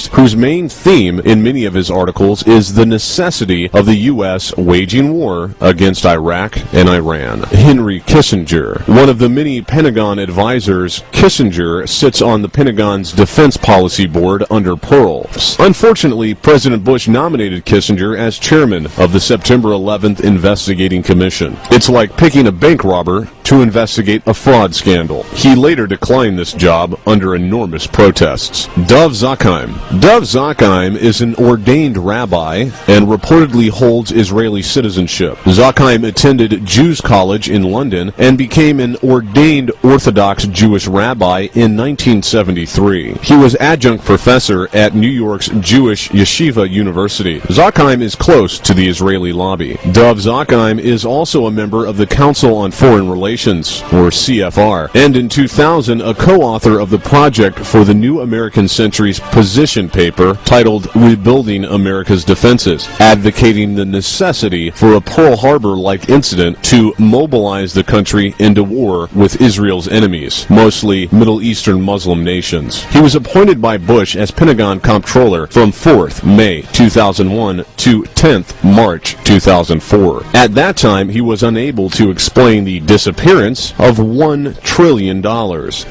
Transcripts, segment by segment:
whose main theme in many of his articles is the necessity of the U.S. waging war against Iraq and Iran. Henry Kissinger, one of the many Pentagon advisors, Kissinger sits on the Pentagon's Defense Policy Board under Pearl. Unfortunately, President Bush nominated Kissinger as chairman of the September 11th Investigating Commission. It's like picking a bank robber to investigate a fraud scandal. He later declined this job under enormous protests. Dov Zakheim. Dov Zakheim is an ordained rabbi and reportedly holds Israeli citizenship. Zakheim attended Jews College in London and became an ordained Orthodox Jewish rabbi in 1973. He was adjunct professor at New York's Jewish Yeshiva University. Zakheim is close to the Israeli lobby. Dov Zakheim is also a member of the Council on Foreign Relations, or CFR, and in 2000 a co-author of the project for the New American Century's position paper titled Rebuilding America's Defenses, advocating the necessity for a Pearl Harbor-like incident to mobilize the country into war with Israel's enemies, mostly Middle Eastern Muslim nations. He was appointed by Bush as Pentagon Comptroller from 4th May 2001 to 10th March 2004. At that time, he was unable to explain the disappearance of $1 trillion.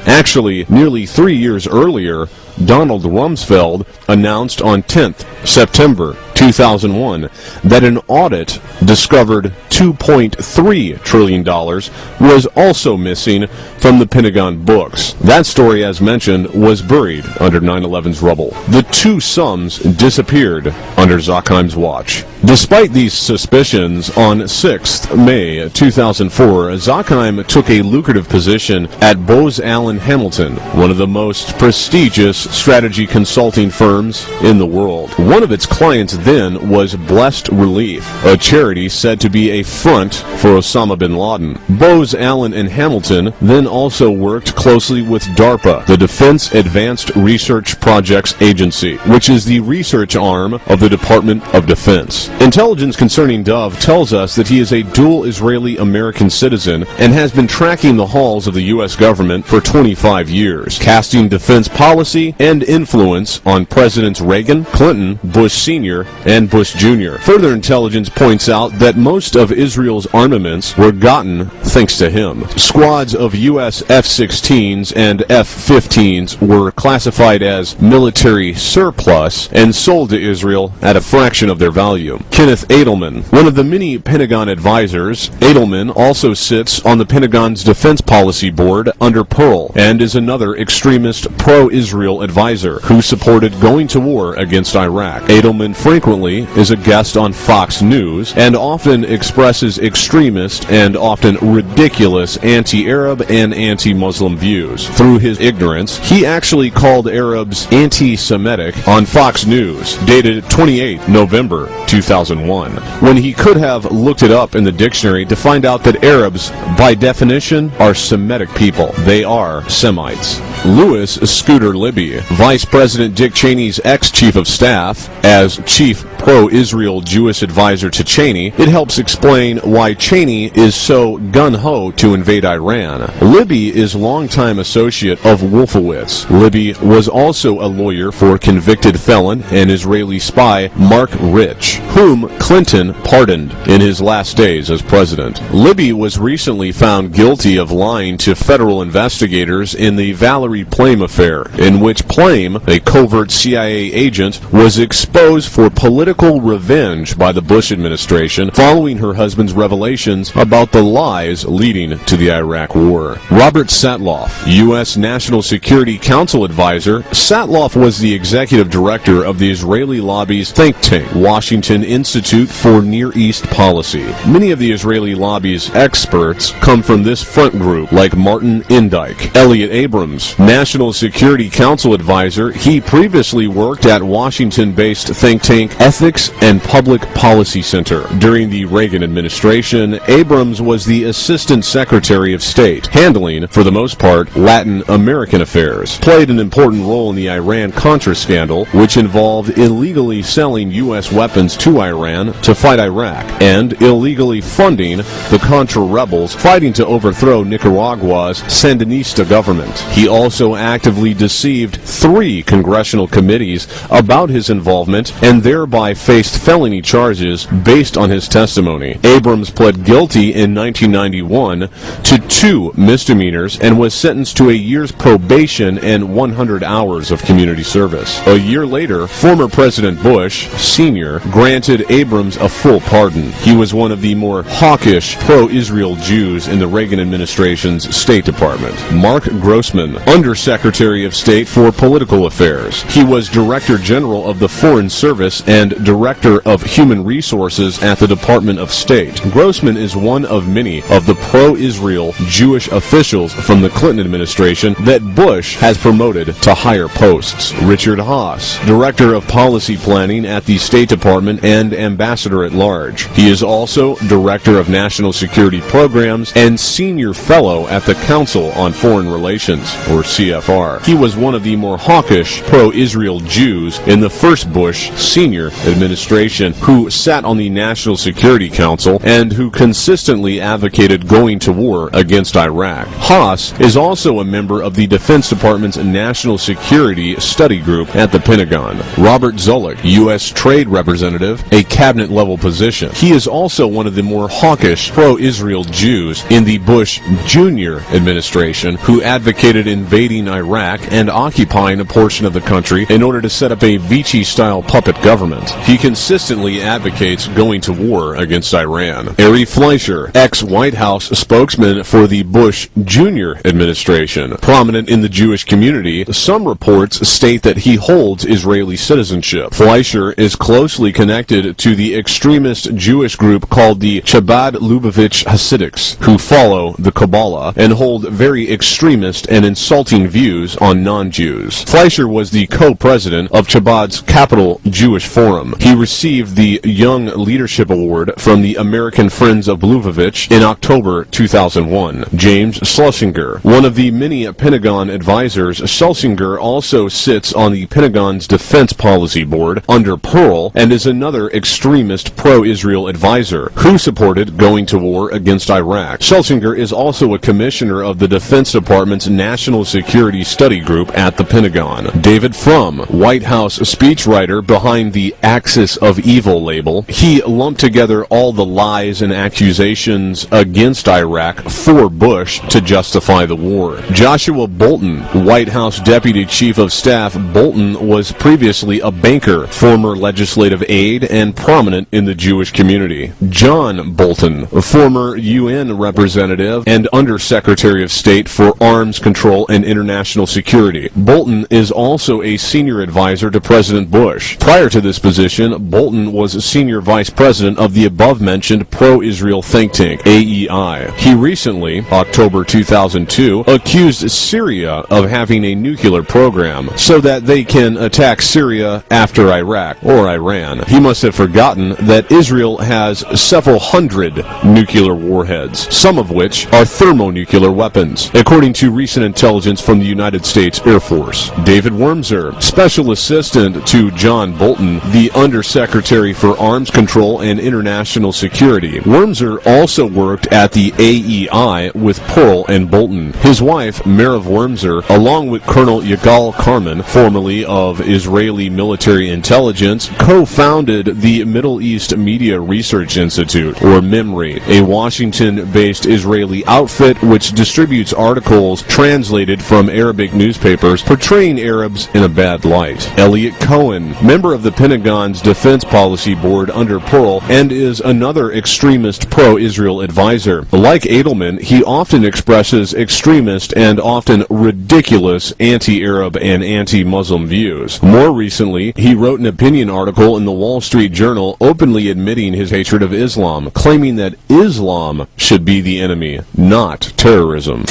Actually, nearly 3 years earlier, Donald Rumsfeld announced on 10th September 2001 that an audit discovered $2.3 trillion was also missing from the Pentagon books. That story, as mentioned, was buried under 9/11's rubble. The two sums disappeared under Zakheim's watch. Despite these suspicions, on 6th May 2004, Zakheim took a lucrative position at Bose Allen Hamilton, one of the most prestigious strategy consulting firms in the world. One of its clients then was Blessed Relief, a charity said to be a front for Osama bin Laden. Bose Allen and Hamilton then also worked closely with DARPA, the Defense Advanced Research Projects Agency, which is the research arm of the Department of Defense. Intelligence concerning Dov tells us that he is a dual Israeli-American citizen and has been tracking the halls of the U.S. government for 25 years, casting defense policy and influence on Presidents Reagan, Clinton, Bush Sr., and Bush Jr. Further intelligence points out that most of Israel's armaments were gotten thanks to him. Squads of U.S. F-16s and F-15s were classified as military surplus and sold to Israel at a fraction of their value. Kenneth Edelman, one of the many Pentagon advisors, Edelman also sits on the Pentagon's Defense Policy Board under Pearl and is another extremist pro-Israel advisor who supported going to war against Iraq. Edelman frequently is a guest on Fox News and often expresses extremist and often ridiculous anti-Arab and anti-Muslim views. Through his ignorance, he actually called Arabs anti-Semitic on Fox News, dated 28 November 2001, when he could have looked it up in the dictionary to find out that Arabs, by definition, are Semitic people. They are Semites. Louis Scooter Libby, Vice President Dick Cheney's ex-chief of staff, as chief pro-Israel Jewish advisor to Cheney, it helps explain why Cheney is so gun-ho to invade Iran. Libby is longtime associate of Wolfowitz. Libby was also a lawyer for convicted felon and Israeli spy Mark Rich, whom Clinton pardoned in his last days as president. Libby was recently found guilty of lying to federal investigators in the Valerie Plame affair, in which Plame, a covert CIA agent, was exposed for political revenge by the Bush administration following her husband's revelations about the lies leading to the Iraq War. Robert Satloff, U.S. National Security Council advisor, Satloff was the executive director of the Israeli lobby's think tank, Washington Institute for Near East Policy. Many of the Israeli lobby's experts come from this front group, like Martin Indyke. Elliot Abrams, National Security Council advisor, he previously worked at Washington-based think tank Ethics and Public Policy Center. During the Reagan administration, Abrams was the Assistant Secretary of State, handling, for the most part, Latin American affairs. Played an important role in the Iran-Contra scandal, which involved illegally selling U.S. weapons to Iran to fight Iraq, and illegally funding the Contra rebels fighting to overthrow Nicaragua's Sandinista government. He also also actively deceived 3 congressional committees about his involvement and thereby faced felony charges based on his testimony. Abrams pled guilty in 1991 to 2 misdemeanors and was sentenced to a year's probation and 100 hours of community service. A year later, former President Bush, Sr., granted Abrams a full pardon. He was one of the more hawkish pro-Israel Jews in the Reagan administration's State Department. Mark Grossman, Undersecretary of State for Political Affairs. He was Director General of the Foreign Service and Director of Human Resources at the Department of State. Grossman is one of many of the pro-Israel Jewish officials from the Clinton administration that Bush has promoted to higher posts. Richard Haass, Director of Policy Planning at the State Department and Ambassador at Large. He is also Director of National Security Programs and Senior Fellow at the Council on Foreign Relations, or CFR. He was one of the more hawkish pro-Israel Jews in the first Bush Sr. administration who sat on the National Security Council and who consistently advocated going to war against Iraq. Haass is also a member of the Defense Department's National Security Study Group at the Pentagon. Robert Zoellick, U.S. Trade Representative, a cabinet-level position. He is also one of the more hawkish pro-Israel Jews in the Bush Jr. administration who advocated invading Iraq and occupying a portion of the country in order to set up a Vichy-style puppet government. He consistently advocates going to war against Iran. Ari Fleischer, ex-White House spokesman for the Bush Jr. administration. Prominent in the Jewish community, some reports state that he holds Israeli citizenship. Fleischer is closely connected to the extremist Jewish group called the Chabad Lubavitch Hasidics, who follow the Kabbalah and hold very extremist and insulting views on non-Jews. Fleischer was the co-president of Chabad's Capital Jewish Forum. He received the Young Leadership Award from the American Friends of Lubavitch in October 2001. James Schlesinger, one of the many Pentagon advisors, Schlesinger also sits on the Pentagon's Defense Policy Board under Pearl and is another extremist pro-Israel advisor who supported going to war against Iraq. Schlesinger is also a commissioner of the Defense Department's National Security Study Group at the Pentagon. David Frum, White House speechwriter behind the Axis of Evil label, he lumped together all the lies and accusations against Iraq for Bush to justify the war. Joshua Bolten, White House Deputy Chief of Staff. Bolten was previously a banker, former legislative aide, and prominent in the Jewish community. John Bolton, former UN representative and Undersecretary of State for Arms Control and International Security. Bolton is also a senior advisor to President Bush. Prior to this position, Bolton was senior vice president of the above-mentioned pro-Israel think tank, AEI. He recently, October 2002, accused Syria of having a nuclear program so that they can attack Syria after Iraq or Iran. He must have forgotten that Israel has several hundred nuclear warheads, some of which are thermonuclear weapons, according to recent intelligence from the United States Air Force. David Wormser, special assistant to John Bolton, the Undersecretary for Arms Control and International Security. Wormser also worked at the AEI with Pearl and Bolton. His wife, Merav Wormser, along with Colonel Yigal Karman, formerly of Israeli Military Intelligence, co-founded the Middle East Media Research Institute, or MEMRI, a Washington-based Israeli outfit which distributes articles translated from Arabic newspapers portraying Arabs in a bad light. Elliot Cohen, member of the Pentagon's Defense Policy Board under Pearl, and is another extremist pro-Israel advisor. Like Edelman, he often expresses extremist and often ridiculous anti-Arab and anti-Muslim views. More recently, he wrote an opinion article in the Wall Street Journal openly admitting his hatred of Islam, claiming that Islam should be the enemy, not terrorism.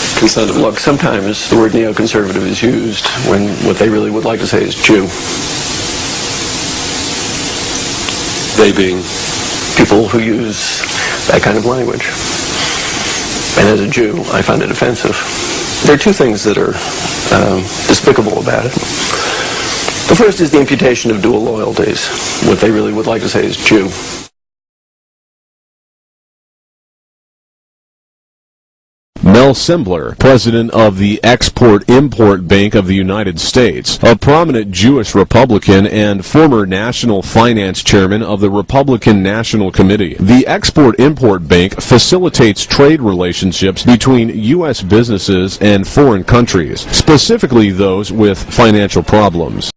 Look, sometimes the word neoconservative is used when what they really would like to say is Jew. They being people who use that kind of language. And as a Jew, I find it offensive. There are two things that are despicable about it. The first is the imputation of dual loyalties. What they really would like to say is Jew. L. Sembler, president of the Export-Import Bank of the United States, a prominent Jewish Republican and former national finance chairman of the Republican National Committee. The Export-Import Bank facilitates trade relationships between U.S. businesses and foreign countries, specifically those with financial problems.